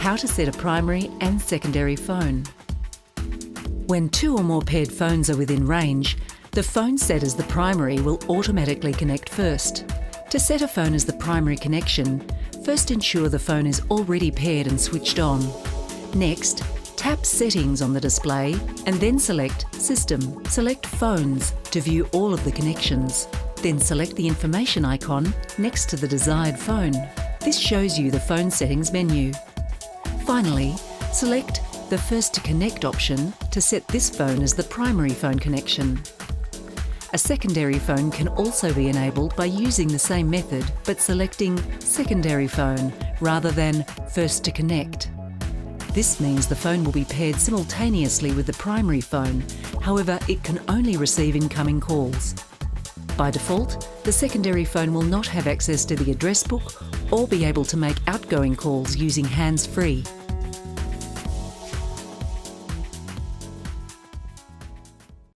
How to set a primary and secondary phone. When two or more paired phones are within range, the phone set as the primary will automatically connect first. To set a phone as the primary connection, first ensure the phone is already paired and switched on. Next, tap Settings on the display and then select System. Select Phones to view all of the connections. Then select the information icon next to the desired phone. This shows you the phone settings menu. Finally, select the First to Connect option to set this phone as the primary phone connection. A secondary phone can also be enabled by using the same method but selecting Secondary Phone rather than First to Connect. This means the phone will be paired simultaneously with the primary phone, however it can only receive incoming calls. By default, the secondary phone will not have access to the address book or be able to make outgoing calls using hands-free.